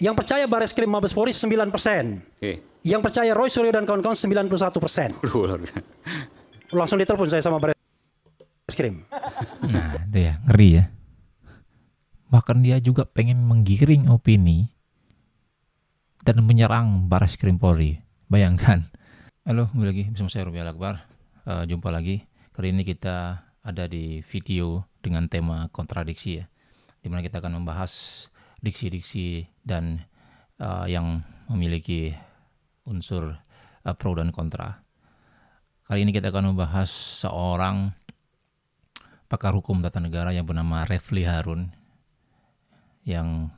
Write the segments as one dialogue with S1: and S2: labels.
S1: Yang percaya Bareskrim Mabes Polri 9%. Yang percaya Roy Suryo dan kawan-kawan 91%. Langsung ditelepon saya sama Bareskrim.
S2: Nah, itu ya, ngeri ya. Bahkan dia juga pengen menggiring opini dan menyerang Bareskrim Polri. Bayangkan. Halo, kembali lagi bersama saya Ruby Al-Akbar. Jumpa lagi. Kali ini kita ada di video dengan tema kontradiksi ya, dimana kita akan membahas diksi-diksi dan yang memiliki unsur pro dan kontra. Kali ini kita akan membahas seorang pakar hukum tata negara yang bernama Refli Harun, yang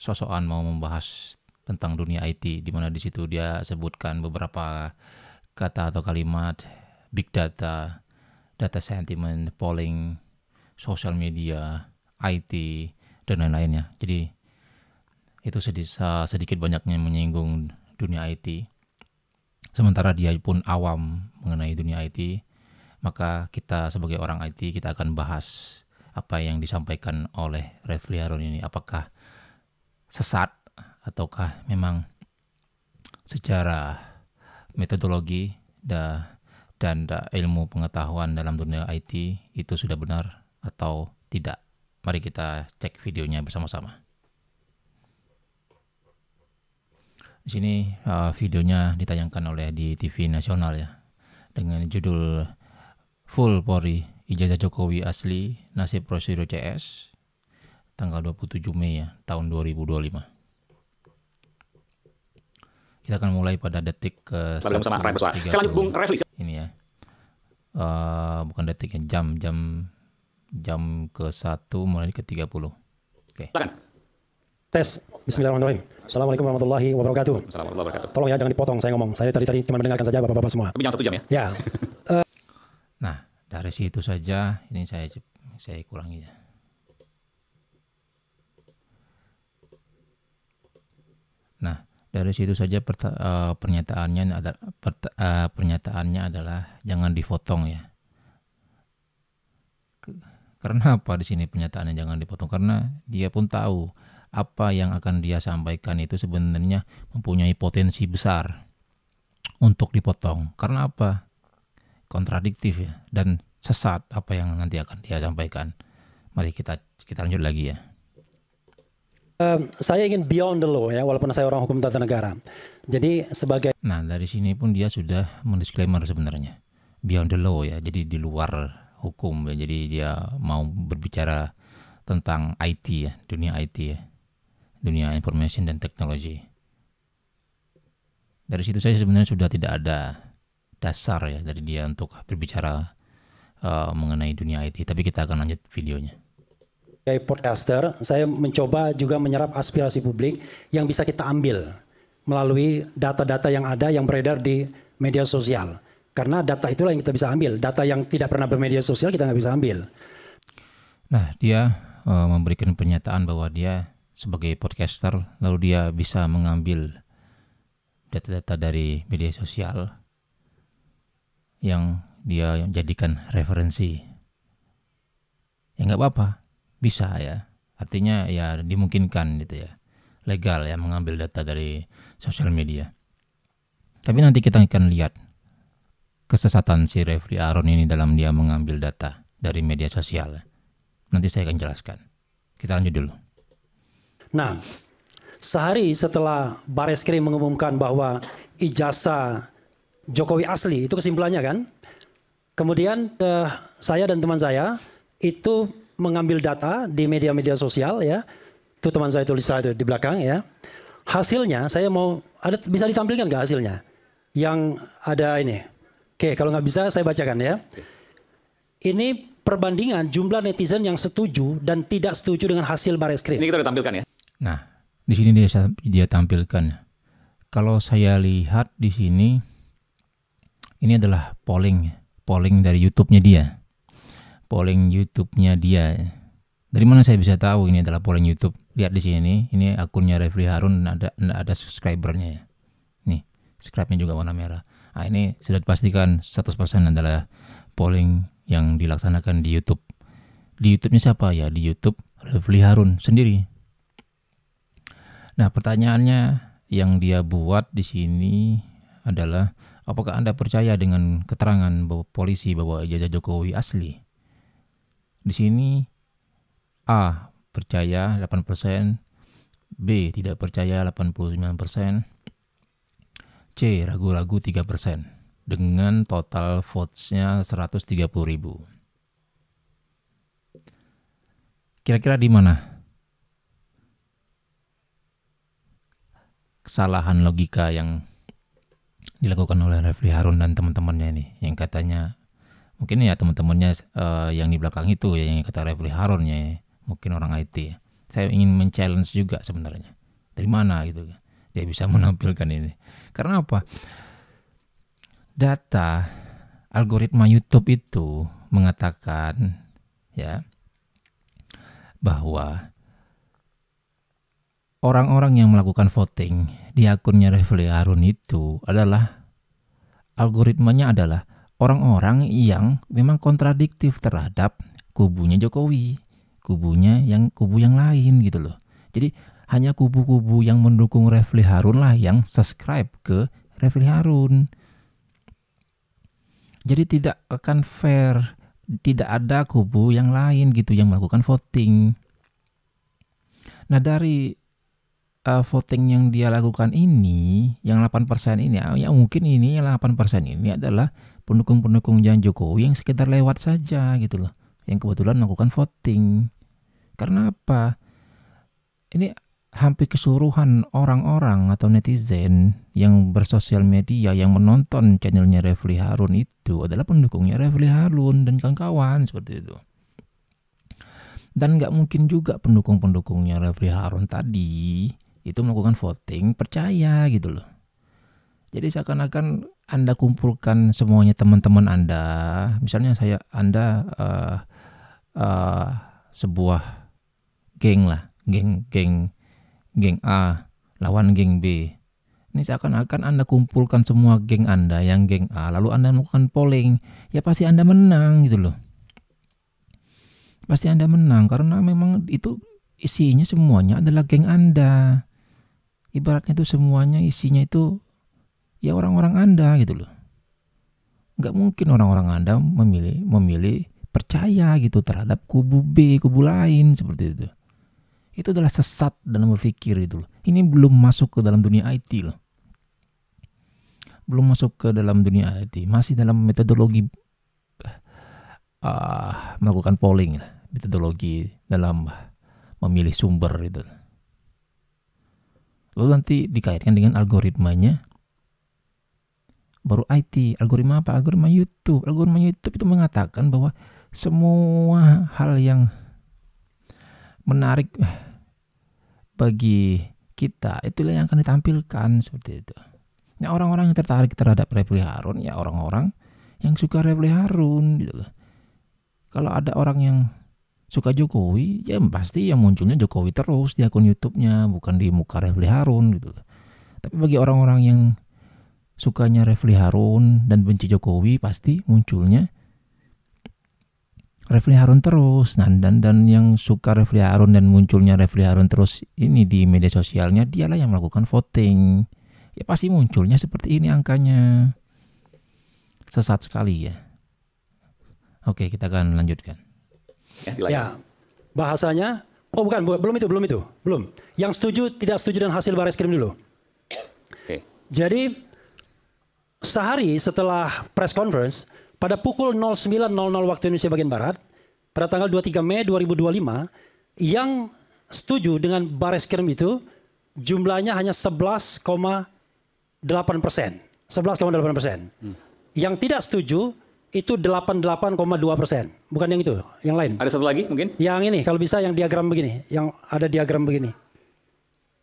S2: sosokan mau membahas tentang dunia IT, di mana di situ dia sebutkan beberapa kata atau kalimat big data, data sentiment, polling, social media, IT, dan lain-lainnya. Jadi itu sedikit banyaknya menyinggung dunia IT. Sementara dia pun awam mengenai dunia IT, maka kita sebagai orang IT kita akan bahas apa yang disampaikan oleh Refli Harun ini. Apakah sesat ataukah memang secara metodologi dan ilmu pengetahuan dalam dunia IT itu sudah benar atau tidak. Mari kita cek videonya bersama-sama. Di sini videonya ditayangkan oleh di TV nasional ya, dengan judul Full Polri, Ijazah Jokowi Asli, Nasib Prosedur CS, tanggal 27 Mei ya, tahun 2025. Kita akan mulai pada detik ke 1:30.
S3: Selanjutnya Bung Refli.
S2: Ini ya, bukan detik ya, jam ke 1 mulai ke 30. Oke.
S1: Tes. Bismillahirrahmanirrahim. Assalamualaikum warahmatullahi wabarakatuh.
S3: Assalamualaikum warahmatullahi wabarakatuh.
S1: Tolong ya jangan dipotong saya ngomong. Saya tadi cuma mendengarkan saja bapak-bapak semua.
S3: Tapi jangan 1 jam ya.
S1: Ya.
S2: Nah, dari situ saja ini saya kurangi ya. Nah, dari situ saja pernyataannya adalah jangan dipotong ya. Karena apa di sini pernyataannya jangan dipotong? Karena dia pun tahu apa yang akan dia sampaikan itu sebenarnya mempunyai potensi besar untuk dipotong. Karena apa? Kontradiktif ya, dan sesat apa yang nanti akan dia sampaikan. Mari kita lanjut lagi ya.
S1: Saya ingin beyond the law ya, walaupun saya orang hukum tata negara. Jadi sebagai
S2: dari sini pun dia sudah mendisklaimer sebenarnya beyond the law ya, jadi di luar hukum ya. Jadi dia mau berbicara tentang IT ya, dunia IT ya, dunia information dan teknologi. Dari situ saya sebenarnya sudah tidak ada dasar ya dari dia untuk berbicara mengenai dunia IT. Tapi kita akan lanjut videonya.
S1: Sebagai podcaster, saya mencoba juga menyerap aspirasi publik yang bisa kita ambil melalui data-data yang ada yang beredar di media sosial. Karena data itulah yang kita bisa ambil. Data yang tidak pernah bermedia sosial kita nggak bisa ambil.
S2: Nah, dia memberikan pernyataan bahwa dia sebagai podcaster, lalu dia bisa mengambil data-data dari media sosial yang dia jadikan referensi. Ya nggak apa-apa, bisa ya. Artinya ya dimungkinkan gitu ya, legal ya mengambil data dari sosial media. Tapi nanti kita akan lihat kesesatan si Refli Harun ini dalam dia mengambil data dari media sosial. Nanti saya akan jelaskan. Kita lanjut dulu.
S1: Nah, sehari setelah Bareskrim mengumumkan bahwa ijazah Jokowi asli, itu kesimpulannya kan. Kemudian saya dan teman saya itu mengambil data di media-media sosial ya. Itu teman saya tulis itu di belakang ya. Hasilnya saya mau bisa ditampilkan nggak hasilnya? Yang ada ini. Oke, kalau nggak bisa saya bacakan ya. Ini perbandingan jumlah netizen yang setuju dan tidak setuju dengan hasil Bareskrim.
S3: Ini kita udah tampilkan ya.
S2: Nah, di sini dia tampilkan. Kalau saya lihat di sini, ini adalah polling dari YouTube-nya dia. Polling YouTube-nya dia. Dari mana saya bisa tahu ini adalah polling YouTube? Lihat di sini, ini akunnya Refli Harun, ada subscribernya ya. Nih, subscribe-nya juga warna merah. Nah, ini sudah dipastikan 100% adalah polling yang dilaksanakan di YouTube. Di YouTube-nya siapa ya? Di YouTube Refli Harun sendiri. Nah, pertanyaannya yang dia buat di sini adalah, apakah Anda percaya dengan keterangan bahwa polisi bahwa ijazah Jokowi asli? Di sini A percaya 8%, B tidak percaya 89%, C ragu-ragu 3%, dengan total votes-nya 130.000. Kira-kira di mana kesalahan logika yang dilakukan oleh Refli Harun dan teman-temannya ini, yang katanya mungkin ya teman-temannya yang di belakang itu ya, yang kata Refli Harun ya, mungkin orang IT ya. Saya ingin men-challenge juga sebenarnya, dari mana gitu dia bisa menampilkan ini. Karena apa? Data algoritma YouTube itu mengatakan ya bahwa orang-orang yang melakukan voting di akunnya Refli Harun itu adalah, algoritmanya adalah orang-orang yang memang kontradiktif terhadap kubunya Jokowi, kubu yang lain gitu loh. Jadi hanya kubu-kubu yang mendukung Refli Harun lah yang subscribe ke Refli Harun. Jadi tidak akan fair, tidak ada kubu yang lain gitu yang melakukan voting. Nah, dari voting yang dia lakukan ini, yang 8% ini, ya mungkin ini yang 8% ini adalah pendukung-pendukung Jokowi yang sekedar lewat saja gitu loh, yang kebetulan melakukan voting. Karena apa? Ini hampir keseluruhan orang-orang atau netizen yang bersosial media yang menonton channelnya Refli Harun itu adalah pendukungnya Refli Harun dan kawan-kawan seperti itu. Dan nggak mungkin juga pendukung-pendukungnya Refli Harun tadi itu melakukan voting percaya gitu loh. Jadi seakan-akan Anda kumpulkan semuanya teman-teman Anda, misalnya Anda sebuah geng lah, geng A lawan geng B. Ini seakan-akan Anda kumpulkan semua geng Anda yang geng A, lalu Anda melakukan polling, ya pasti Anda menang gitu loh. Pasti Anda menang karena memang itu isinya semuanya adalah geng Anda. Ibaratnya itu semuanya isinya itu ya orang-orang Anda gitu loh. Nggak mungkin orang-orang Anda memilih percaya gitu terhadap kubu B, kubu lain seperti itu. Itu adalah sesat dalam berpikir itu loh. Ini belum masuk ke dalam dunia IT loh. Belum masuk ke dalam dunia IT, masih dalam metodologi melakukan polling lah, metodologi dalam memilih sumber itu. Lalu nanti dikaitkan dengan algoritmanya, baru IT. Algoritma apa? Algoritma YouTube. Algoritma YouTube itu mengatakan bahwa semua hal yang menarik bagi kita itulah yang akan ditampilkan seperti itu. Nah, orang-orang yang tertarik terhadap Refli Harun ya orang-orang yang suka Refli Harun gitu. Kalau ada orang yang suka Jokowi, ya pasti yang munculnya Jokowi terus di akun YouTube-nya, bukan di muka Refli Harun gitu. Tapi bagi orang-orang yang sukanya Refli Harun dan benci Jokowi, pasti munculnya Refli Harun terus. Nah, dan yang suka Refli Harun dan munculnya Refli Harun terus ini di media sosialnya, dialah yang melakukan voting. Ya pasti munculnya seperti ini angkanya. Sesat sekali ya. Oke, kita akan lanjutkan.
S1: Ya, bahasanya, belum itu. Yang setuju, tidak setuju dan hasil Bareskrim dulu.
S3: Oke.
S1: Jadi, sehari setelah press conference, pada pukul 09.00 waktu Indonesia bagian Barat, pada tanggal 23 Mei 2025, yang setuju dengan Bareskrim itu jumlahnya hanya 11,8%. 11,8%. Yang tidak setuju itu 88,2%. Bukan yang itu, yang lain.
S3: Ada satu lagi mungkin?
S1: Yang ini, kalau bisa yang diagram begini, yang ada diagram begini.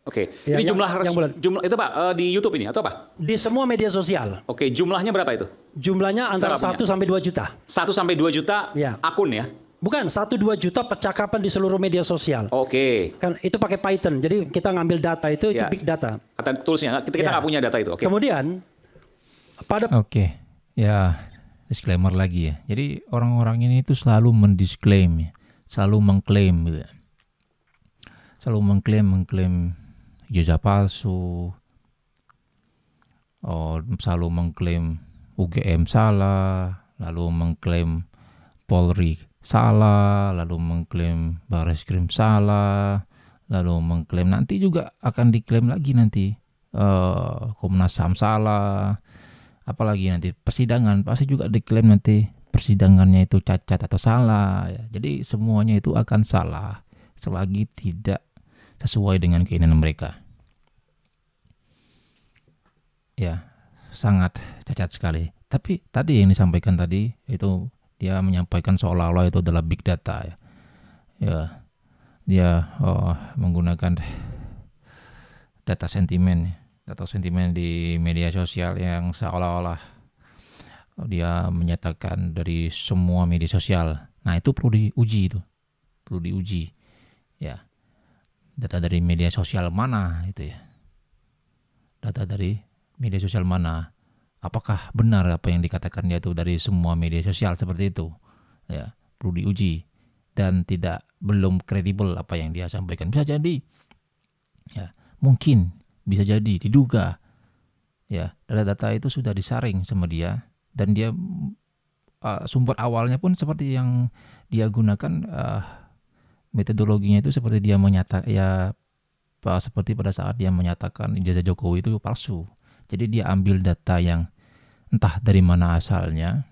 S3: Oke,
S1: Ya,
S3: ini
S1: yang
S3: jumlah itu Pak di YouTube ini atau apa?
S1: Di semua media sosial.
S3: Oke, jumlahnya berapa itu?
S1: Jumlahnya antara 1 sampai 2 juta.
S3: 1 sampai 2 juta
S1: Ya.
S3: akun ya?
S1: Bukan, 1-2 juta percakapan di seluruh media sosial.
S3: Oke.
S1: Kan itu pakai Python. Jadi kita ngambil data itu
S3: Ya.
S1: big data.
S3: Kata toolsnya, kita
S1: Ya.
S3: nggak punya data itu. Oke.
S1: Kemudian pada
S2: Oke, ya disclaimer lagi ya. Jadi orang-orang ini itu selalu mendisklaim ya, selalu mengklaim gitu. Selalu mengklaim ijazah palsu, selalu mengklaim UGM salah, lalu mengklaim Polri salah, lalu mengklaim Bareskrim salah, lalu mengklaim nanti juga akan diklaim lagi nanti Komnas HAM salah, apalagi nanti persidangan pasti juga diklaim nanti persidangannya itu cacat atau salah ya. Jadi semuanya itu akan salah selagi tidak sesuai dengan keinginan mereka. Ya, sangat cacat sekali. Tapi tadi yang disampaikan tadi itu dia menyampaikan seolah-olah itu adalah big data ya. Ya, dia menggunakan data sentimen di media sosial yang seolah-olah dia menyatakan dari semua media sosial. Nah, itu perlu diuji ya. Data dari media sosial mana itu ya? Data dari media sosial mana? Apakah benar apa yang dikatakan dia itu dari semua media sosial seperti itu? Ya, perlu diuji dan belum kredibel apa yang dia sampaikan. Bisa jadi, ya, mungkin bisa jadi diduga, ya, data-data itu sudah disaring sama dia dan dia sumber awalnya pun seperti yang dia gunakan metodologinya itu seperti dia seperti pada saat dia menyatakan ijazah Jokowi itu palsu. Jadi dia ambil data yang entah dari mana asalnya,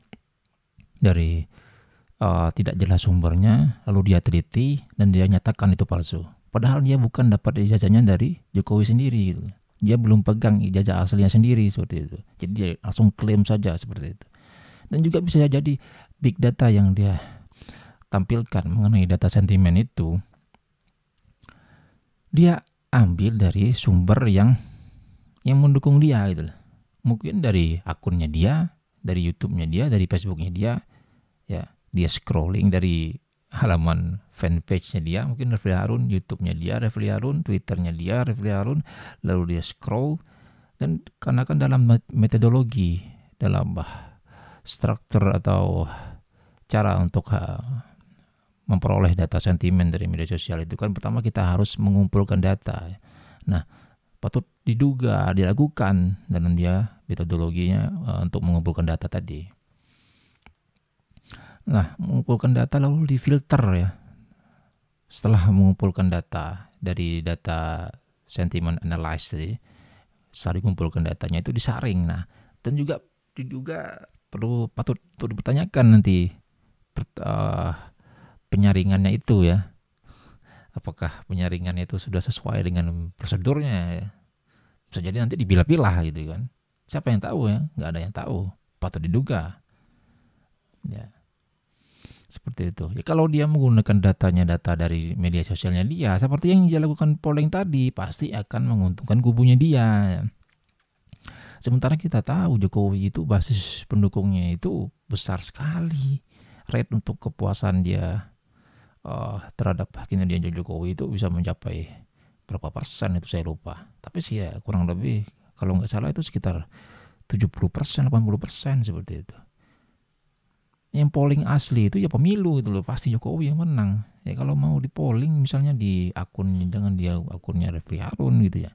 S2: dari tidak jelas sumbernya, lalu dia teliti dan dia nyatakan itu palsu. Padahal dia bukan dapat ijazahnya dari Jokowi sendiri. Gitu. Dia belum pegang ijazah aslinya sendiri seperti itu. Jadi dia langsung klaim saja seperti itu. Dan juga bisa jadi big data yang dia tampilkan mengenai data sentimen itu, dia ambil dari sumber yang mendukung dia gitu. Mungkin dari akunnya dia, dari YouTube-nya dia, dari Facebook-nya dia, ya dia scrolling dari halaman fanpage-nya dia, mungkin Refli Harun, YouTube-nya dia, Refli Harun, Twitter-nya dia, Refli Harun, lalu dia scroll dan karena kan dalam metodologi, dalam struktur atau cara untuk memperoleh data sentimen dari media sosial itu kan pertama kita harus mengumpulkan data. Nah, patut diduga dilakukan dalam dia metodologinya untuk mengumpulkan data tadi. Nah, mengumpulkan data lalu difilter ya. Setelah mengumpulkan data dari data sentiment analysis tadi, setelah dikumpulkan datanya itu disaring. Nah, dan juga diduga patut dipertanyakan nanti penyaringannya itu ya. Apakah penyaringannya itu sudah sesuai dengan prosedurnya ya? Bisa jadi nanti dipilah-pilah gitu kan. Siapa yang tahu ya? Nggak ada yang tahu. Patut diduga. Ya. Seperti itu. Ya, kalau dia menggunakan data dari media sosialnya dia, seperti yang dia lakukan polling tadi, pasti akan menguntungkan kubunya dia. Sementara kita tahu Jokowi itu basis pendukungnya itu besar sekali. Rate untuk kepuasan dia terhadap kinerja Jokowi itu bisa mencapai berapa persen itu saya lupa. Tapi sih ya kurang lebih kalau nggak salah itu sekitar 70%, 80% seperti itu. Yang polling asli itu ya pemilu itu loh, pasti Jokowi yang menang. Ya kalau mau di polling misalnya di akun, jangan dia akunnya Refli Harun gitu ya.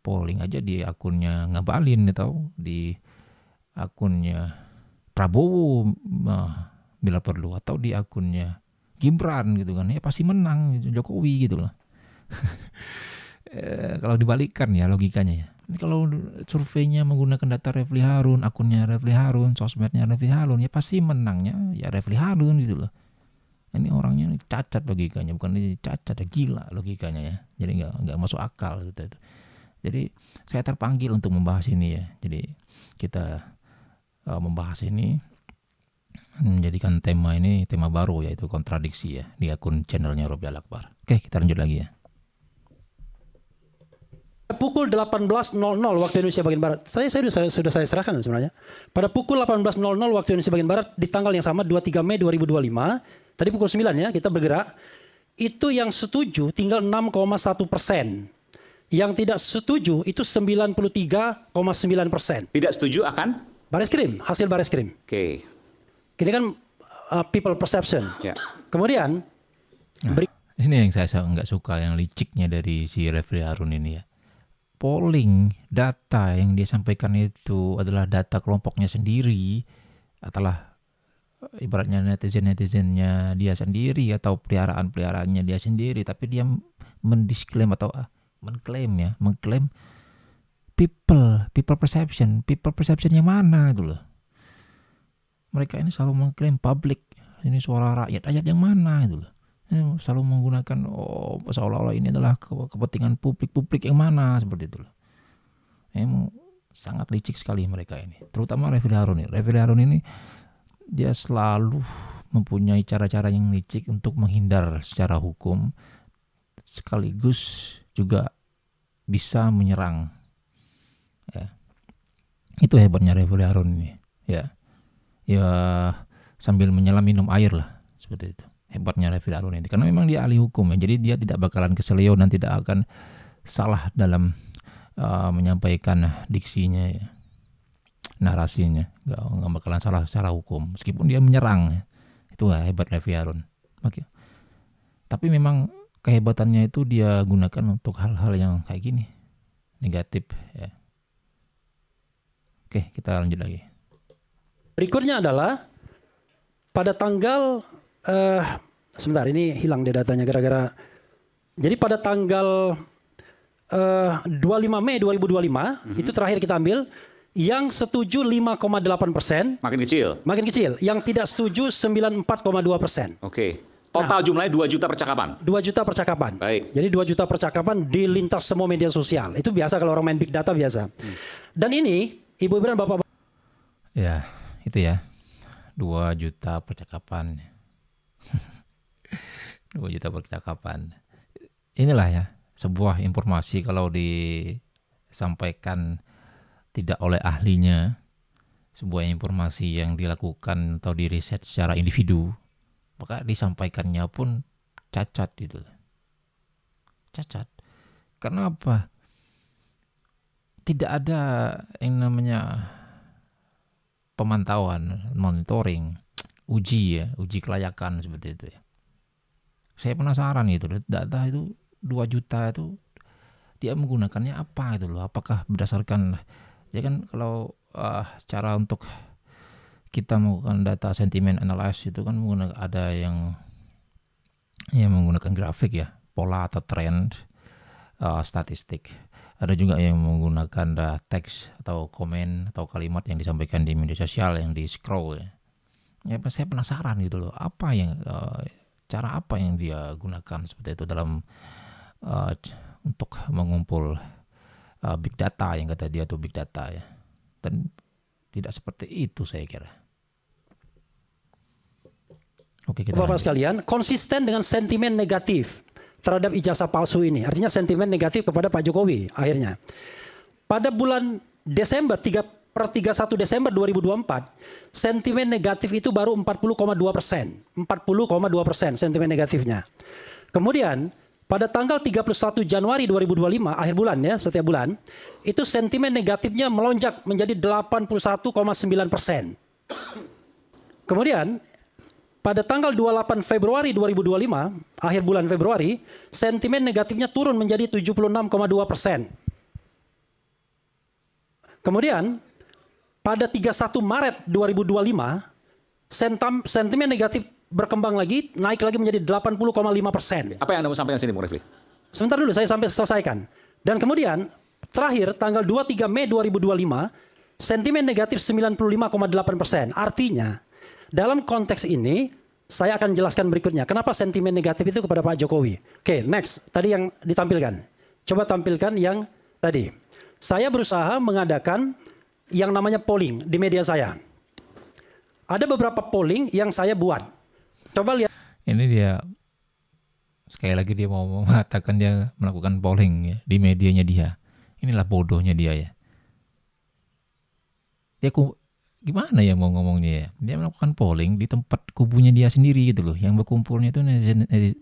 S2: Polling aja di akunnya Ngabalin atau di akunnya Prabowo bila perlu, atau di akunnya Gibran gitu kan, ya pasti menang Jokowi gitu loh. Kalau dibalikkan ya logikanya ya. Kalau surveinya menggunakan data Refli Harun, akunnya Refli Harun, sosmednya Refli Harun, ya pasti menangnya ya Refli Harun gitu loh. Ini orangnya cacat logikanya, bukan ini cacat ya, gila logikanya ya. Jadi nggak masuk akal gitu. Jadi saya terpanggil untuk membahas ini ya. Jadi kita membahas ini, menjadikan tema ini tema baru yaitu kontradiksi ya di akun channelnya Robi Al Akbar. Oke, kita lanjut lagi ya.
S1: Pukul 18.00 waktu Indonesia bagian Barat. Sudah saya serahkan sebenarnya. Pada pukul 18.00 waktu Indonesia bagian Barat di tanggal yang sama 23 Mei 2025. Tadi pukul 9 ya kita bergerak. Itu yang setuju tinggal 6,1%. Yang tidak setuju itu 93,9%.
S3: Tidak setuju akan?
S1: Bareskrim, hasil Bareskrim.
S3: Oke.
S1: Ini kan people perception.
S3: Ya.
S1: Kemudian
S2: Ini yang saya nggak suka, yang liciknya dari si Refli Harun ini ya. Polling data yang dia sampaikan itu adalah data kelompoknya sendiri, adalah ibaratnya netizen-netizennya dia sendiri atau peliharaan-peliharaannya dia sendiri, tapi dia mendisklaim atau mengklaim people perception yang mana itu loh. Mereka ini selalu mengklaim public, ini suara rakyat yang mana itu loh. Ini selalu menggunakan seolah-olah ini adalah kepentingan publik yang mana, seperti itu loh. Emang sangat licik sekali mereka ini, terutama Refli Harun ini dia selalu mempunyai cara-cara yang licik untuk menghindar secara hukum, sekaligus juga bisa menyerang. Ya. Itu hebatnya Refli Harun ini. Ya sambil menyelam minum air lah, seperti itu. Hebatnya Refli Harun ini, karena memang dia ahli hukum ya, jadi dia tidak bakalan keselio dan tidak akan salah dalam menyampaikan diksinya ya, narasinya, nggak bakalan salah secara hukum meskipun dia menyerang ya. Itu hebat Refli Harun. Oke. Tapi memang kehebatannya itu dia gunakan untuk hal-hal yang kayak gini, negatif ya. Oke, kita lanjut lagi.
S1: Berikutnya adalah pada tanggal sebentar, ini hilang deh datanya gara-gara. Jadi pada tanggal 25 Mei 2025 itu terakhir kita ambil, yang setuju 5,8%,
S3: Makin kecil.
S1: yang tidak setuju 94,2%.
S3: Oke. Total jumlahnya 2 juta percakapan.
S1: 2 juta percakapan.
S3: Baik.
S1: Jadi 2 juta percakapan di lintas semua media sosial. Itu biasa kalau orang main big data biasa. Dan ini Ibu dan Bapak,
S2: Ya, itu ya. 2 juta percakapan. 2 juta percakapan. Inilah ya, sebuah informasi kalau disampaikan tidak oleh ahlinya, sebuah informasi yang dilakukan atau diriset secara individu, maka disampaikannya pun cacat gitu. Cacat. Karena apa? Tidak ada yang namanya pemantauan, monitoring, uji kelayakan seperti itu ya. Saya penasaran itu, data itu 2 juta itu dia menggunakannya apa itu loh? Apakah berdasarkan, ya kan kalau cara untuk kita melakukan data sentiment analysis itu kan menggunakan, ada yang menggunakan grafik ya, pola atau trend, statistik. Ada juga yang menggunakan teks atau komen atau kalimat yang disampaikan di media sosial yang di scroll ya. Ya saya penasaran gitu loh, apa yang cara apa yang dia gunakan seperti itu dalam untuk mengumpul big data yang kata dia tuh big data ya. Dan tidak seperti itu saya kira. Oke, kita
S1: Bapak
S2: lanjut.
S1: sekalian, konsisten dengan sentimen negatif terhadap ijazah palsu ini. Artinya sentimen negatif kepada Pak Jokowi akhirnya. Pada bulan Desember, 31 Desember 2024, sentimen negatif itu baru 40,2%. 40,2% sentimen negatifnya. Kemudian pada tanggal 31 Januari 2025, akhir bulan ya, setiap bulan, itu sentimen negatifnya melonjak menjadi 81,9%. Kemudian pada tanggal 28 Februari 2025, akhir bulan Februari, sentimen negatifnya turun menjadi 76,2%. Kemudian pada 31 Maret 2025, sentimen negatif berkembang lagi, naik lagi menjadi 80,5%.
S3: Apa yang Anda mau sampaikan sini, Bung Refli?
S1: Sebentar dulu, saya sampai selesaikan. Dan kemudian terakhir tanggal 23 Mei 2025, sentimen negatif 95,8%. Artinya dalam konteks ini saya akan jelaskan berikutnya kenapa sentimen negatif itu kepada Pak Jokowi. Oke, next. Tadi yang ditampilkan. Coba tampilkan yang tadi. Saya berusaha mengadakan yang namanya polling di media saya. Ada beberapa polling yang saya buat. Coba lihat.
S2: Ini dia sekali lagi dia mau mengatakan dia melakukan polling ya, di medianya dia. Inilah bodohnya dia ya. Dia gimana ya mau ngomongnya ya? Dia melakukan polling di tempat kubunya dia sendiri gitu loh. Yang berkumpulnya itu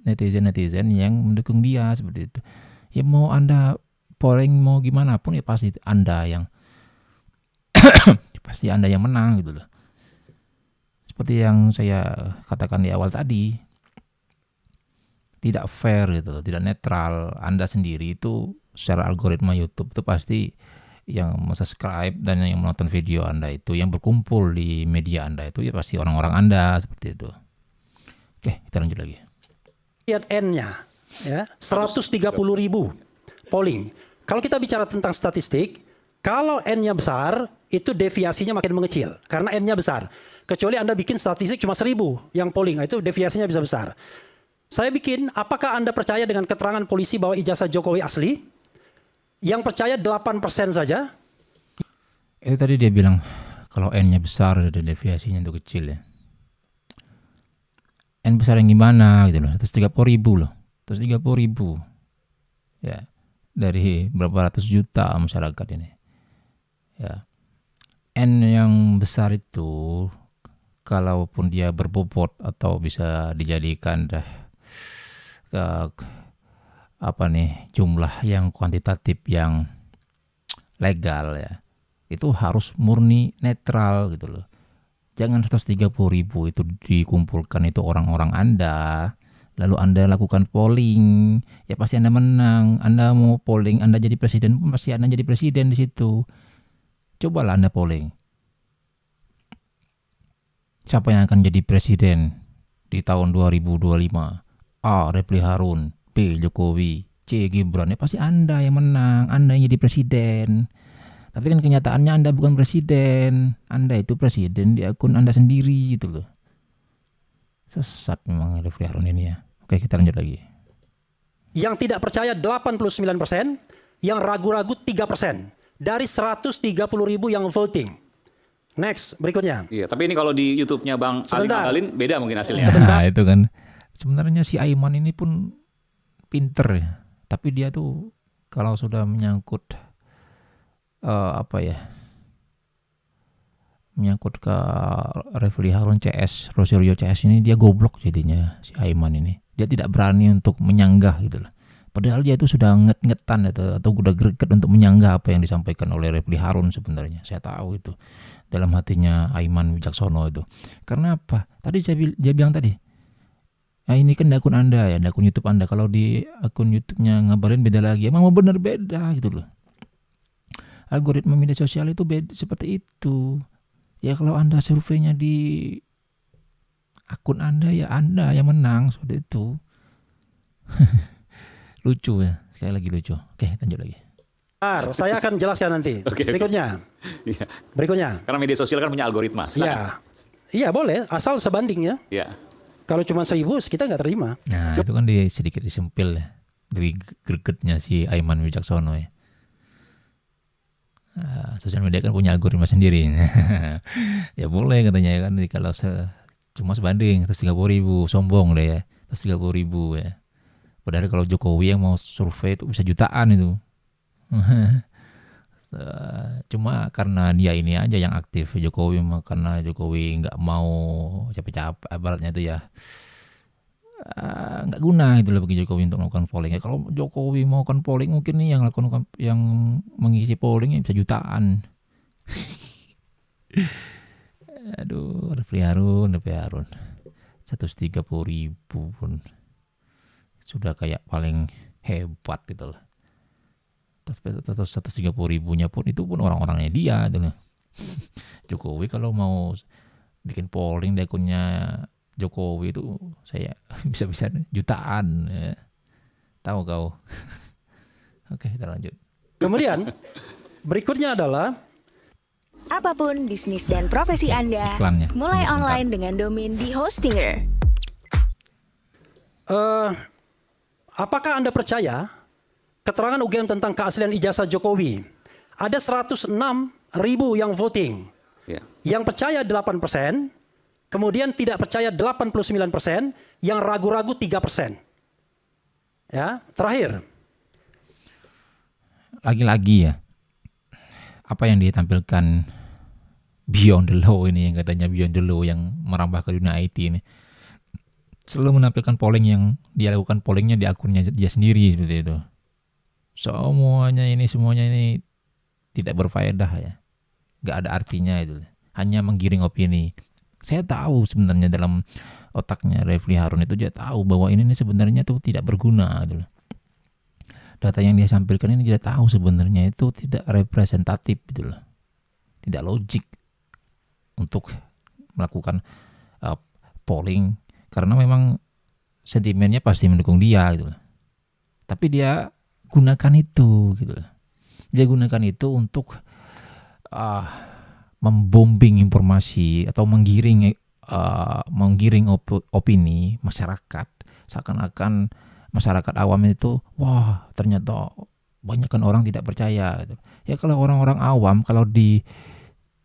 S2: netizen yang mendukung dia seperti itu. Ya mau Anda polling mau gimana pun ya pasti Anda yang pasti Anda yang menang gitu loh. Seperti yang saya katakan di awal tadi. tidak fair gitu, tidak netral. Anda sendiri itu secara algoritma YouTube itu pasti yang subscribe dan yang menonton video Anda itu, yang berkumpul di media Anda itu ya pasti orang-orang Anda seperti itu. Oke, kita lanjut lagi.
S1: Lihat N-nya, ya, 130.000 polling. Kalau kita bicara tentang statistik, kalau N-nya besar, itu deviasinya makin mengecil karena N-nya besar. Kecuali Anda bikin statistik cuma 1.000 yang polling, itu deviasinya bisa besar. Saya bikin, apakah Anda percaya dengan keterangan polisi bahwa ijazah Jokowi asli? Yang percaya 8% saja.
S2: Itu tadi dia bilang kalau N-nya besar dan deviasinya itu kecil ya. N besar yang gimana gitu loh, 130.000 loh, 130.000 ya, dari berapa ratus juta masyarakat ini ya. N yang besar itu kalaupun dia berbobot atau bisa dijadikan jumlah yang kuantitatif yang legal ya, itu harus murni netral gitu loh. Jangan 130.000 itu dikumpulkan itu orang-orang Anda, lalu Anda lakukan polling, ya pasti Anda menang. Anda mau polling, Anda jadi presiden pun pasti Anda jadi presiden di situ. Cobalah Anda polling. Siapa yang akan jadi presiden di tahun 2025? A. Refli Harun, B. Jokowi, C. Gibran. Ya pasti Anda yang menang, Anda yang jadi presiden. Tapi kan kenyataannya Anda bukan presiden. Anda itu presiden di akun Anda sendiri gitu loh. Sesat memang Refli Harun ini ya. Oke, kita lanjut lagi.
S1: Yang tidak percaya 89%, yang ragu-ragu 3%. Dari 130.000 yang voting. Next, berikutnya.
S3: Iya, tapi ini kalau di YouTube-nya Bang Ali
S1: Sebentar.
S3: Manggalin beda mungkin hasilnya.
S2: Nah, itu kan sebenarnya si Aiman ini pun pinter ya. Tapi dia tuh kalau sudah menyangkut menyangkut ke Refli Harun CS, Rosario CS ini, dia goblok jadinya si Aiman ini. Dia tidak berani untuk menyanggah gitu loh. Padahal dia itu sudah nget-ngetan atau udah greget untuk menyanggah apa yang disampaikan oleh Refli Harun sebenarnya. Saya tahu itu dalam hatinya Aiman Wicaksono itu. Karena apa? Tadi dia bilang tadi, ya ini kan akun Anda ya, akun YouTube Anda. Kalau di akun YouTube-nya ngabarin beda lagi. Emang mau bener beda gitu loh. Algoritma media sosial itu beda, seperti itu. Ya kalau Anda surveinya di akun Anda, ya Anda yang menang, seperti itu. Lucu ya, sekali lagi lucu. Oke, lanjut lagi.
S1: Saya akan jelaskan nanti.
S3: Oke.
S1: Berikutnya.
S3: Iya.
S1: Berikutnya.
S3: Karena media sosial kan punya algoritma.
S1: Iya. Iya boleh, asal sebanding ya.
S3: Iya.
S1: Kalau cuma 1.000 kita nggak terima.
S2: Nah, itu kan sedikit disempil ya. Dari gregetnya si Aiman Wicaksono ya. Sosial media kan punya algoritma sendiri. Ya boleh katanya kan, kalau cuma sebanding 130.000, sombong deh ya, 130.000 ya. Padahal kalau Jokowi yang mau survei itu bisa jutaan itu. Cuma karena dia ini aja yang aktif Jokowi, karena Jokowi nggak mau capek-capek ibaratnya itu ya, nggak guna itu loh bagi Jokowi untuk melakukan polling. Ya, kalau Jokowi mau melakukan polling mungkin nih yang mengisi polling bisa jutaan. Aduh, Refli Harun 130.000 pun sudah kayak paling hebat gitu loh. 130.000-nya pun itu pun orang-orangnya dia gitu loh. Jokowi kalau mau bikin polling di akunnya Jokowi itu saya bisa jutaan ya. Tahu kau. Oke, kita lanjut.
S1: Kemudian berikutnya adalah
S4: apapun bisnis dan profesi Anda,
S2: Iklannya.
S4: mulai
S2: Bentar.
S4: online dengan domain di Hostinger.
S1: apakah Anda percaya keterangan UGM tentang keaslian ijazah Jokowi? Ada 106.000 yang voting.
S3: Iya.
S1: Yang percaya 8%, kemudian tidak percaya 89%, yang ragu-ragu 3%. Ya, terakhir.
S2: Lagi-lagi ya, apa yang ditampilkan Beyond the Law ini, yang katanya Beyond the Law yang merambah ke dunia IT ini, selalu menampilkan polling yang dia lakukan pollingnya di akunnya dia sendiri seperti itu. Semuanya ini tidak berfaedah ya, nggak ada artinya itu, hanya menggiring opini. Saya tahu sebenarnya dalam otaknya Refli Harun itu dia tahu bahwa ini sebenarnya tuh tidak berguna gitu loh. Data yang dia sampaikan ini dia tahu sebenarnya itu tidak representatif gitu loh. Tidak logik untuk melakukan polling karena memang sentimennya pasti mendukung dia gitu loh. Tapi dia gunakan itu gitu loh. Dia gunakan itu untuk membombing informasi atau menggiring opini masyarakat, seakan-akan masyarakat awam itu wah ternyata banyak kan orang tidak percaya gitu. Ya kalau orang-orang awam kalau di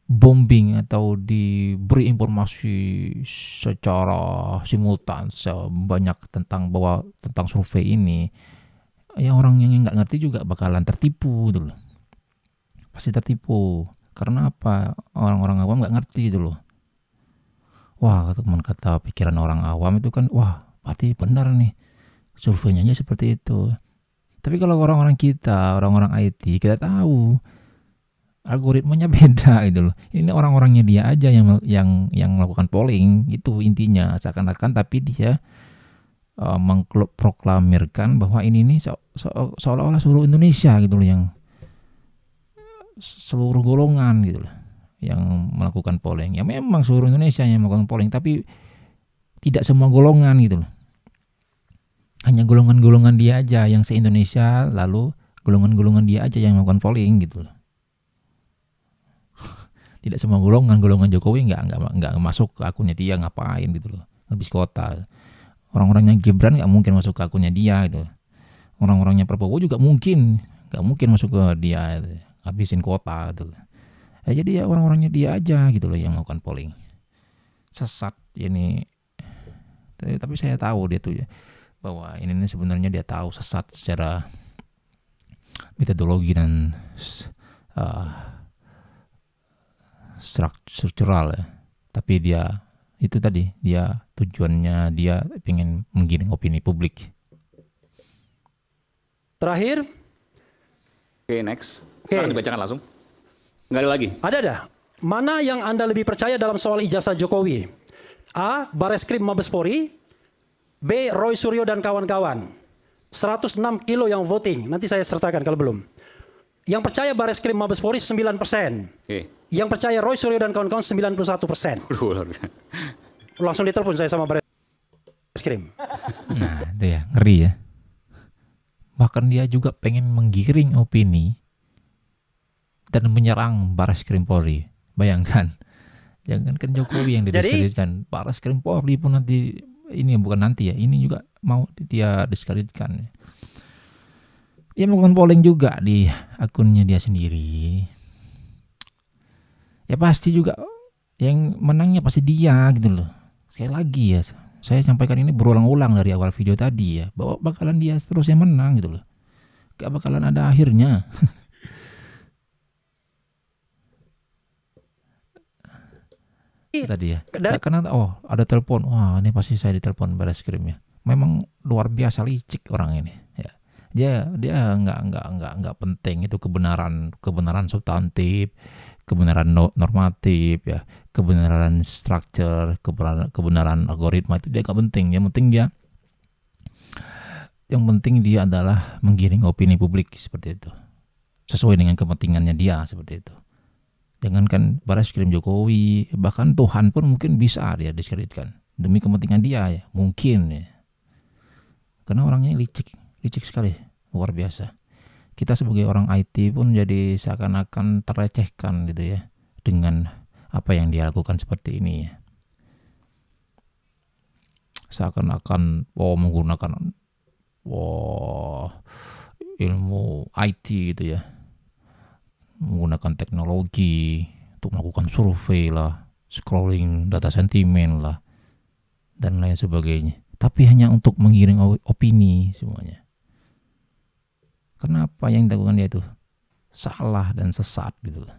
S2: bombing atau diberi informasi secara simultan sebanyak tentang survei ini, ya orang yang nggak ngerti juga bakalan tertipu gitu loh. Pasti tertipu. Karena apa? Orang-orang awam nggak ngerti gitu loh. Wah, teman kata pikiran orang awam itu kan, wah, berarti benar nih. Surveinya seperti itu. Tapi kalau orang-orang kita, orang-orang IT, kita tahu algoritmanya beda gitu loh. Ini orang-orangnya dia aja yang melakukan polling, itu intinya seakan-akan, tapi dia mengproklamirkan bahwa ini nih seolah-olah seluruh Indonesia gitu loh, yang seluruh golongan gitu loh yang melakukan polling. Ya memang seluruh Indonesia yang melakukan polling, tapi tidak semua golongan gitu loh. Hanya golongan-golongan dia aja yang se-Indonesia, lalu golongan-golongan dia aja yang melakukan polling gitu loh. Tidak semua golongan Jokowi nggak masuk ke akunnya dia, ngapain gitu loh, habis kota. Orang-orangnya Gibran nggak mungkin masuk ke akunnya dia gitu. Orang-orangnya Prabowo juga nggak mungkin masuk ke dia gitu. Habisin kota gitu loh. Ya, jadi ya orang-orangnya dia aja gitu loh yang melakukan polling. Sesat ini. Tapi saya tahu dia tuh ya bahwa ini sebenarnya dia tahu sesat secara metodologi dan struktural ya. Tapi dia itu tadi, dia tujuannya dia pengen menggiring opini publik.
S1: Terakhir.
S3: Oke, next.
S1: Oke.
S3: Sekarang dibacakan langsung. Nggak ada lagi.
S1: Ada. Mana yang Anda lebih percaya dalam soal ijazah Jokowi? A. Bareskrim Mabespori. B. Roy Suryo dan kawan-kawan. 106 kilo yang voting. Nanti saya sertakan kalau belum. Yang percaya Bareskrim Mabespori 9%.
S3: Oke.
S1: Yang percaya Roy Suryo dan kawan-kawan 91%. Langsung ditelepon saya sama Bareskrim.
S2: Nah itu ya, ngeri ya. Bahkan dia juga pengen menggiring opini dan menyerang Bareskrim Polri. Bayangkan, jangankan Jokowi yang didiskreditkan, Bareskrim Polri pun nanti, ini bukan nanti ya, ini juga mau dia diskreditkan. Dia melakukan polling juga di akunnya dia sendiri. Ya pasti juga yang menangnya pasti dia gitu loh. Sekali lagi ya, saya sampaikan ini berulang-ulang dari awal video tadi ya, bahwa bakalan dia seterusnya menang gitu loh. Gak bakalan ada akhirnya. Tadi ya. Karena ada telepon. Wah, ini pasti saya ditelepon Bareskrim ya. Memang luar biasa licik orang ini ya. Dia nggak penting itu kebenaran substantif, kebenaran normatif ya, kebenaran struktur, kebenaran algoritma itu dia nggak penting. Yang penting dia adalah menggiring opini publik seperti itu, sesuai dengan kepentingannya dia seperti itu. Jangankan Bareskrim Jokowi, bahkan Tuhan pun mungkin bisa dia diskreditkan demi kepentingan dia ya, mungkin ya. Karena orangnya licik sekali, luar biasa. Kita sebagai orang IT pun jadi seakan-akan terlecehkan gitu ya dengan apa yang dia lakukan seperti ini ya. Seakan-akan menggunakan ilmu IT gitu ya, menggunakan teknologi untuk melakukan survei lah, scrolling data sentimen lah, dan lain sebagainya. Tapi hanya untuk menggiring opini semuanya. Kenapa yang dilakukan dia itu salah dan sesat gitu loh.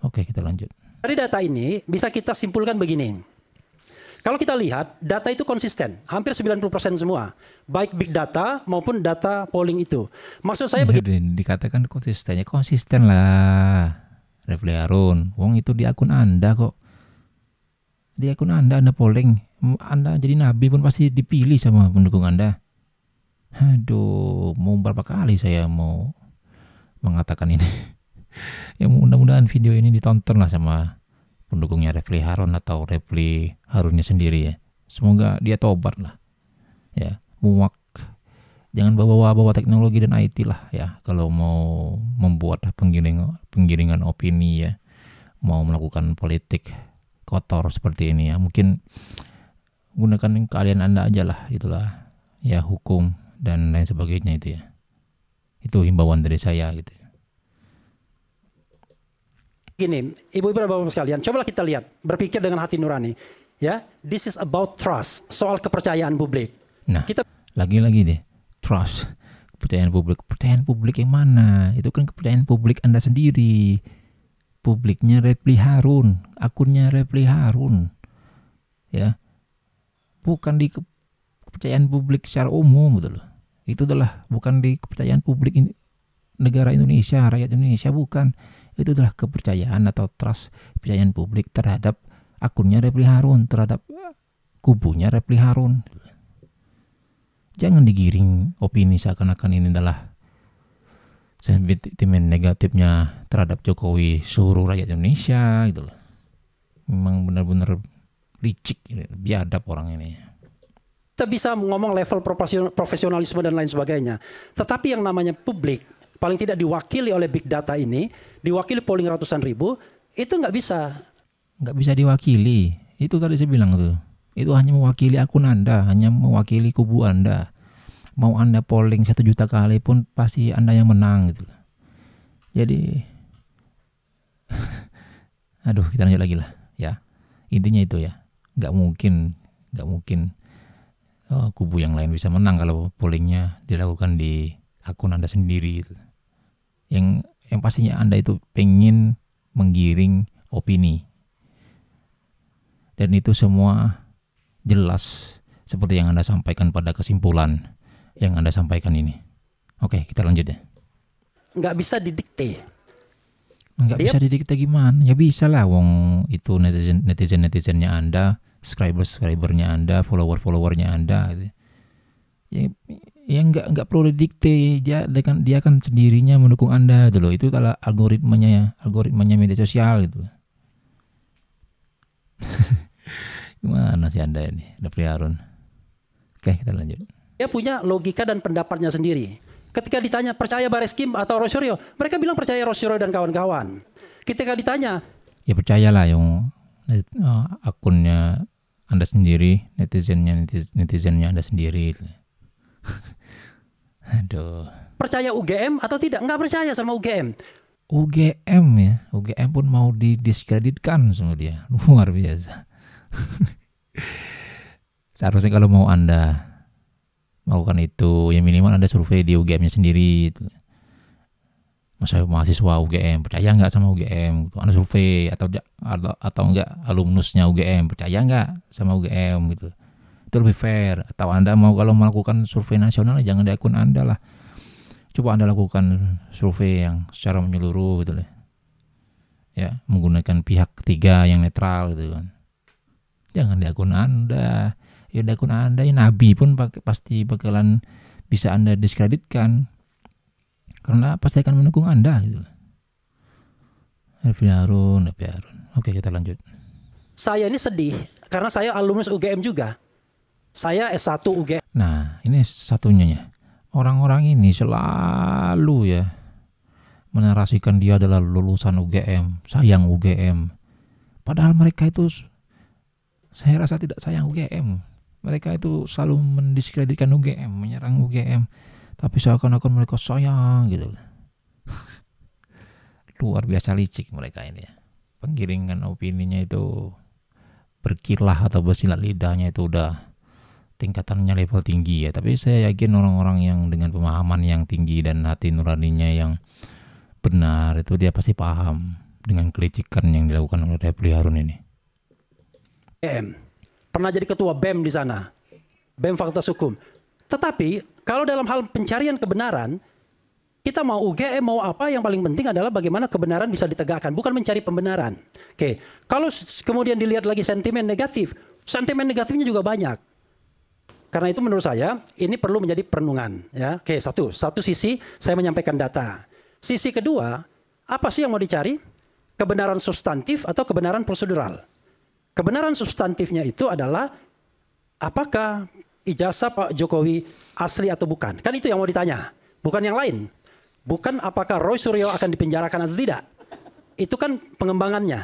S2: Oke, kita lanjut.
S1: Dari data ini bisa kita simpulkan begini. Kalau kita lihat, data itu konsisten. Hampir 90% semua. Baik big data maupun data polling itu. Maksud saya begini.
S2: Dikatakan konsistennya. Konsisten lah. Refli Harun. Wong itu di akun Anda kok. Di akun Anda polling, Anda jadi nabi pun pasti dipilih sama pendukung Anda. Aduh, mau berapa kali saya mau mengatakan ini. Ya mudah-mudahan video ini ditonton lah sama pendukungnya Refli Harun atau Refli Harunnya sendiri ya. Semoga dia tobat lah. Ya, muak. Jangan bawa-bawa teknologi dan IT lah ya kalau mau membuat penggiringan opini ya. Mau melakukan politik kotor seperti ini ya. Mungkin gunakan keahlian Anda aja lah, itulah ya, hukum dan lain sebagainya itu ya. Itu himbauan dari saya gitu.
S1: Gini, ibu-ibu dan bapak sekalian, cobalah kita lihat, berpikir dengan hati nurani. Ya, this is about trust, soal kepercayaan publik.
S2: Nah,
S1: Kita
S2: lagi-lagi deh, trust, kepercayaan publik. Kepercayaan publik yang mana? Itu kan kepercayaan publik Anda sendiri. Publiknya Refli Harun, akunnya Refli Harun. Ya. Bukan di kepercayaan publik secara umum gitu loh. Itu adalah bukan di kepercayaan publik negara Indonesia, rakyat Indonesia, bukan. Itu adalah kepercayaan atau trust, kepercayaan publik terhadap akunnya Refli Harun, terhadap kubunya Refli Harun. Jangan digiring opini seakan-akan ini adalah sentimen negatifnya terhadap Jokowi seluruh rakyat Indonesia gitu loh. Memang benar-benar licik, biadab orang ini.
S1: kita bisa ngomong level profesionalisme dan lain sebagainya. Tetapi yang namanya publik, paling tidak diwakili oleh big data ini, diwakili polling ratusan ribu, itu nggak bisa.
S2: Nggak bisa diwakili. Itu tadi saya bilang tuh. Itu hanya mewakili akun Anda, hanya mewakili kubu Anda. Mau Anda polling 1 juta kali pun pasti Anda yang menang gitu. Jadi, aduh, kita lanjut lagi lah ya. Intinya itu ya, nggak mungkin kubu yang lain bisa menang kalau pollingnya dilakukan di akun Anda sendiri gitu. Yang pastinya Anda itu pengen menggiring opini. Dan itu semua jelas seperti yang Anda sampaikan pada kesimpulan yang Anda sampaikan ini. Oke, kita lanjut ya.
S1: Nggak bisa didikte.
S2: Nggak bisa didikte gimana? Ya bisa lah, wong itu netizennya Anda, subscribernya Anda, followernya Anda gitu. Ya nggak perlu didikte, dia akan sendirinya mendukung Anda gitu loh. Itu adalah algoritmanya media sosial gitu. Gimana sih Anda ini, Refli Harun? Oke, kita lanjut.
S1: Dia punya logika dan pendapatnya sendiri. Ketika ditanya percaya Bareskrim atau Rosario, mereka bilang percaya Rosario dan kawan-kawan. Ketika ditanya,
S2: ya percayalah yang akunnya Anda sendiri, netizennya Anda sendiri. Aduh.
S1: percaya UGM atau tidak? Nggak percaya sama UGM.
S2: UGM ya, UGM pun mau didiskreditkan sama dia, luar biasa. Seharusnya kalau mau Anda melakukan itu, ya minimal Anda survei di UGM-nya sendiri. Masa mahasiswa UGM percaya nggak sama UGM? Anda survei atau enggak alumnusnya UGM percaya nggak sama UGM gitu? Itu lebih fair. Atau Anda kalau melakukan survei nasional, jangan di akun Anda lah. Coba Anda lakukan survei yang secara menyeluruh gitu lah. Ya, menggunakan pihak ketiga yang netral gitu kan. Jangan di akun Anda. Ya di akun Anda, ya Nabi pun pasti bakalan bisa Anda diskreditkan. Karena pasti akan mendukung Anda gitu. Refli Harun. Oke, kita lanjut.
S1: Saya ini sedih karena saya alumnus UGM juga. Saya S1 UGM.
S2: Nah, ini satunya ya. Orang-orang ini selalu ya menarasikan dia adalah lulusan UGM, sayang UGM. Padahal mereka itu, saya rasa tidak sayang UGM. Mereka itu selalu mendiskreditkan UGM, menyerang UGM. Tapi seakan-akan mereka sayang gitu. Luar biasa licik mereka ini ya. Penggiringan opininya itu berkilah atau bersilat lidahnya itu udah tingkatannya level tinggi ya. Tapi saya yakin orang-orang yang dengan pemahaman yang tinggi dan hati nuraninya yang benar itu dia pasti paham dengan kelicikan yang dilakukan oleh Refli Harun ini.
S1: Pernah jadi ketua BEM di sana. BEM Fakultas Hukum. Tetapi kalau dalam hal pencarian kebenaran, Kita mau UGM mau apa, yang paling penting adalah bagaimana kebenaran bisa ditegakkan, bukan mencari pembenaran. Oke, kalau kemudian dilihat lagi sentimen negatifnya juga banyak. Karena itu menurut saya ini perlu menjadi perenungan. Ya, oke, satu sisi saya menyampaikan data. Sisi kedua, apa sih yang mau dicari? Kebenaran substantif atau kebenaran prosedural? Kebenaran substantifnya itu adalah apakah ijazah Pak Jokowi asli atau bukan? Kan itu yang mau ditanya, bukan yang lain. Bukan apakah Roy Suryo akan dipenjarakan atau tidak. Itu kan pengembangannya.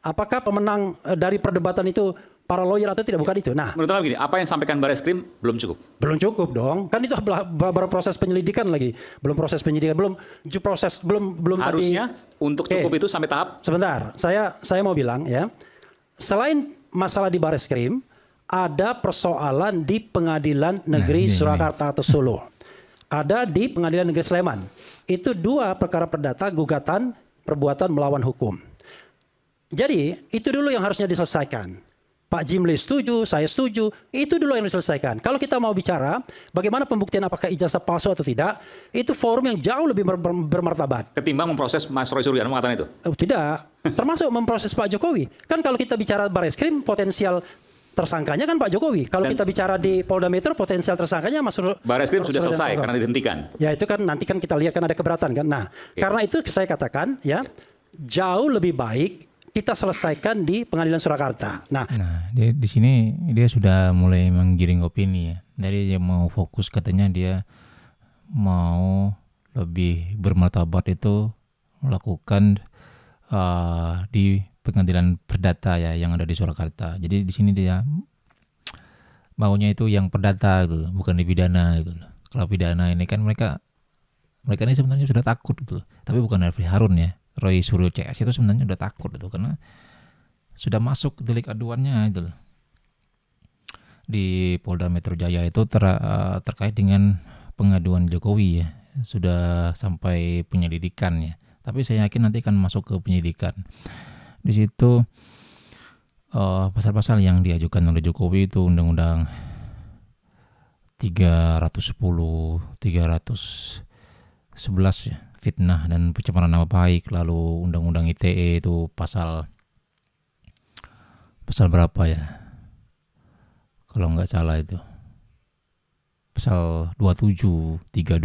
S1: Apakah pemenang dari perdebatan itu para lawyer atau tidak, bukan itu. Nah,
S3: menurut Anda begini, apa yang disampaikan Barreskrim belum cukup?
S1: Belum cukup dong. Kan itu baru proses penyelidikan lagi. Belum proses penyidikan, belum proses, belum
S3: harusnya
S1: tadi.
S3: Untuk cukup itu sampai tahap.
S1: Sebentar, saya mau bilang ya. Selain masalah di Barreskrim, ada persoalan di Pengadilan Negeri Surakarta atau Solo. Ada di Pengadilan Negeri Sleman. Itu 2 perkara perdata gugatan perbuatan melawan hukum. Jadi itu dulu yang harusnya diselesaikan. Pak Jimli setuju, saya setuju, itu dulu yang diselesaikan. Kalau kita mau bicara bagaimana pembuktian apakah ijazah palsu atau tidak, itu forum yang jauh lebih bermartabat.
S3: Ketimbang memproses Mas Roy Suryo, Anda mengatakan itu?
S1: Tidak, termasuk memproses Pak Jokowi. Kan kalau kita bicara Barreskrim, potensial tersangkanya kan Pak Jokowi. Kalau kita bicara di Polda Metro, potensial tersangkanya Mas
S3: Barreskrim sudah selesai karena dihentikan.
S1: Ya itu kan nanti kan kita lihat kan ada keberatan kan. Nah, karena itu saya katakan ya, jauh lebih baik kita selesaikan di Pengadilan Surakarta. Nah
S2: di sini dia sudah mulai menggiring opini ya. Dari dia mau fokus, katanya dia mau lebih bermartabat itu melakukan di Pengadilan Perdata ya yang ada di Surakarta. Jadi di sini dia maunya itu yang perdata gitu, bukan di pidana gitu. Kalau pidana ini kan mereka ini sebenarnya sudah takut gitu. Tapi bukan Refli Harun ya. Roy Suryo CS itu sebenarnya udah takut itu karena sudah masuk delik aduannya itu di Polda Metro Jaya itu terkait dengan pengaduan Jokowi ya, sudah sampai penyelidikan ya. Tapi saya yakin nanti akan masuk ke penyidikan. Di situ pasal-pasal yang diajukan oleh Jokowi itu Undang-Undang 310, 311 ya, fitnah dan pencemaran nama baik. Lalu Undang-Undang ITE itu pasal berapa ya? Kalau nggak salah itu pasal 27, 32,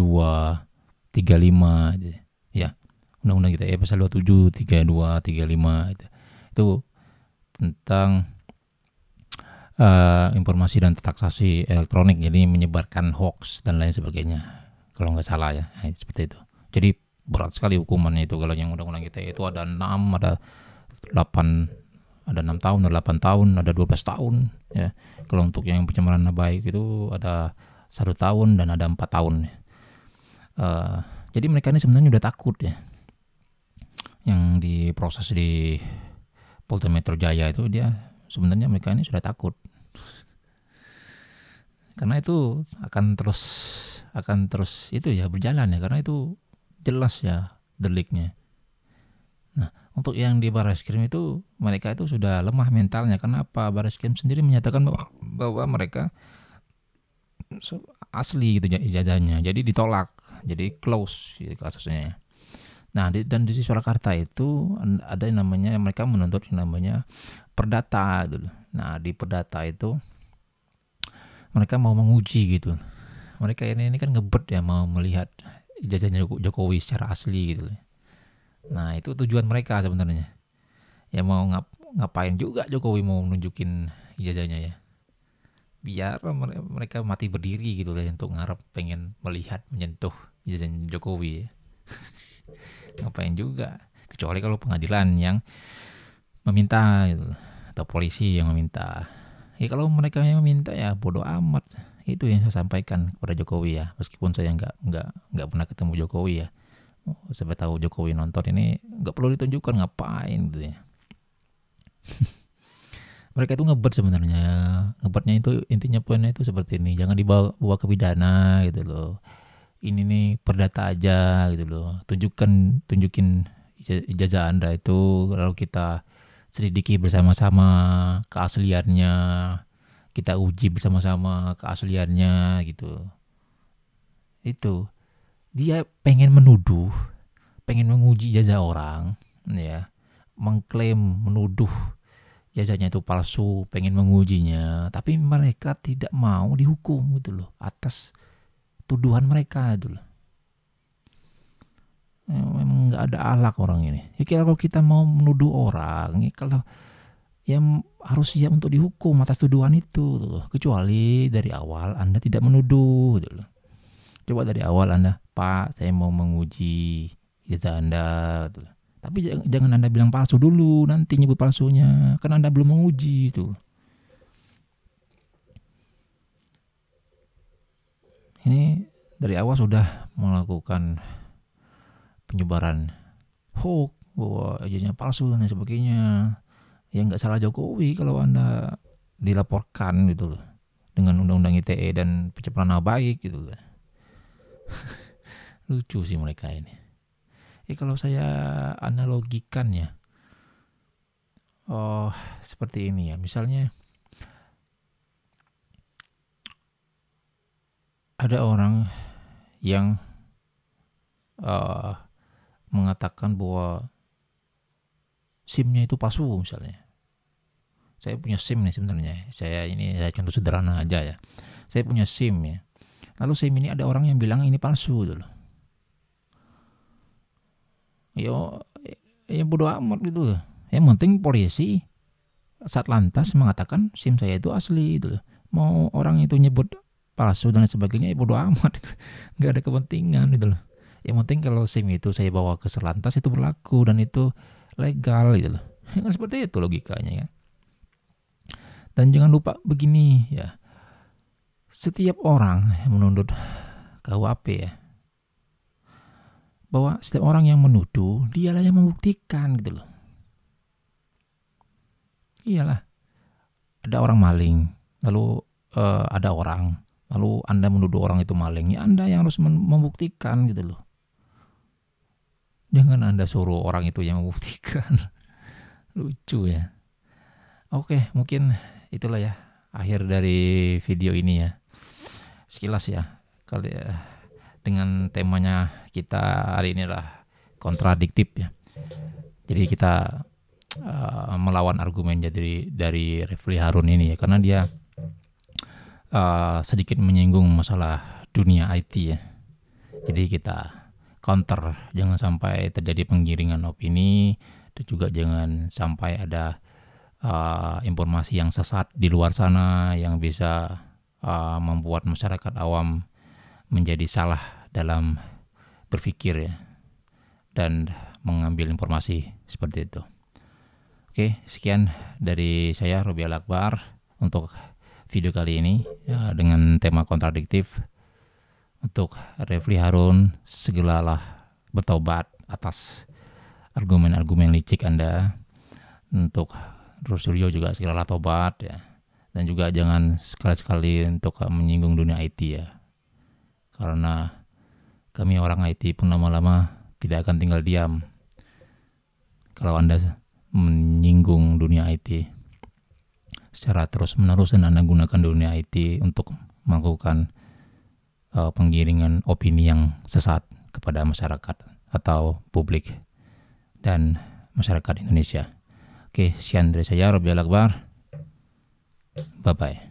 S2: 35 gitu. Ya. Undang-Undang ITE pasal 27, 32, 35 itu tentang informasi dan transaksi elektronik, jadi menyebarkan hoax dan lain sebagainya. Kalau nggak salah ya, seperti itu. Jadi berat sekali hukumannya itu. Kalau yang undang-undang ITE itu ada 6, ada 8, ada 6 tahun, ada 8 tahun, ada 12 tahun ya. Kalau untuk yang pencemaran nama baik itu ada 1 tahun dan ada 4 tahun ya. Jadi mereka ini sebenarnya udah takut ya. Yang diproses di Polda Metro Jaya itu dia sebenarnya mereka ini sudah takut. Karena itu akan terus itu ya berjalan ya, karena itu jelas ya deliknya. Nah, untuk yang di Barreskrim itu mereka itu sudah lemah mentalnya. Kenapa? Barreskrim sendiri menyatakan bahwa mereka asli gitu ijazahnya. Jadi ditolak, jadi close gitu kasusnya. Nah, dan di Surakarta itu ada yang namanya, mereka menuntut yang namanya perdata gitu. Nah, di perdata itu mereka mau menguji gitu. Mereka ini kan ngebet ya, mau melihat ijazahnya Jokowi secara asli gitu. Nah, itu tujuan mereka sebenarnya. Ya mau ngapain juga Jokowi mau nunjukin ijazahnya ya. Biar mereka mati berdiri gitu lah untuk ngarep pengen melihat, menyentuh ijazahnya Jokowi ya. Ngapain juga, kecuali kalau pengadilan yang meminta gitu, atau polisi yang meminta. Ya kalau mereka yang meminta ya bodoh amat. Itu yang saya sampaikan kepada Jokowi ya, meskipun saya nggak pernah ketemu Jokowi ya. Sampai tahu Jokowi nonton ini nggak perlu ditunjukkan, ngapain gitu ya. Mereka itu ngebet sebenarnya. Ngebetnya itu intinya, poinnya itu seperti ini, jangan dibawa ke pidana gitu loh. Ini nih perdata aja gitu loh. Tunjukin ijazah Anda itu, lalu kita selidiki bersama-sama keasliannya, kita uji bersama-sama keasliannya gitu. Itu dia pengen menuduh, pengen menguji ijazah orang, ya, mengklaim, menuduh ijazahnya itu palsu, pengen mengujinya, tapi mereka tidak mau dihukum gitu loh atas tuduhan mereka gitu loh. Memang nggak ada akhlak orang ini. Ya kalau kita mau menuduh orang, ya kalau ya harus siap untuk dihukum atas tuduhan itu gitu loh. Kecuali dari awal Anda tidak menuduh gitu loh. Coba dari awal Anda, Pak, saya mau menguji ijazah Anda gitu. Tapi jangan Anda bilang palsu dulu, nanti nyebut palsunya, kan Anda belum menguji itu. Ini dari awal sudah melakukan penyebaran hoax bahwa ijazahnya palsu dan sebagainya. Ya nggak salah Jokowi kalau Anda dilaporkan gitu loh dengan undang-undang ITE dan pencemaran nama baik gitu loh. Lucu sih mereka ini. Kalau saya analogikan ya, seperti ini ya. Misalnya ada orang yang mengatakan bahwa SIM-nya itu palsu misalnya. Saya punya SIM nih sebenarnya. Saya contoh sederhana aja ya. Saya punya SIM ya. Lalu SIM ini ada orang yang bilang ini palsu gitu loh. Ya bodo amat gitu loh. Yang penting polisi Satlantas mengatakan SIM saya itu asli gitu loh. Mau orang itu nyebut palsu dan sebagainya ya bodo amat. Nggak ada kepentingan gitu loh. Yang penting kalau SIM itu saya bawa ke Satlantas itu berlaku dan itu legal gitu loh. Kan seperti itu logikanya ya. Dan jangan lupa begini ya. Setiap orang yang menuntut KUHP ya, bahwa setiap orang yang menuduh dialah yang membuktikan gitu loh. Iyalah, ada orang maling, lalu ada orang, lalu Anda menuduh orang itu maling, ya Anda yang harus membuktikan gitu loh. Jangan Anda suruh orang itu yang membuktikan. Lucu ya. Oke, mungkin itulah ya akhir dari video ini ya. Sekilas ya, kali ya, dengan temanya kita hari ini adalah kontradiktif ya. Jadi kita melawan argumen dari Refli Harun ini ya, karena dia sedikit menyinggung masalah dunia IT ya. Jadi kita counter, jangan sampai terjadi penggiringan opini dan juga jangan sampai ada informasi yang sesat di luar sana yang bisa membuat masyarakat awam menjadi salah dalam berpikir ya dan mengambil informasi seperti itu. Oke, sekian dari saya Robi Al-Akbar untuk video kali ini ya, dengan tema kontradiktif. Untuk Refli Harun, segeralah bertobat atas argumen-argumen licik Anda. Untuk Suryo juga segeralah tobat ya. Dan juga jangan sekali-sekali untuk menyinggung dunia IT ya. Karena kami orang IT pun lama-lama tidak akan tinggal diam kalau Anda menyinggung dunia IT secara terus-menerus dan Anda gunakan dunia IT untuk melakukan penggiringan opini yang sesat kepada masyarakat atau publik dan masyarakat Indonesia. Oke, sekian dari saya Robi Al-Akbar. Bye-bye.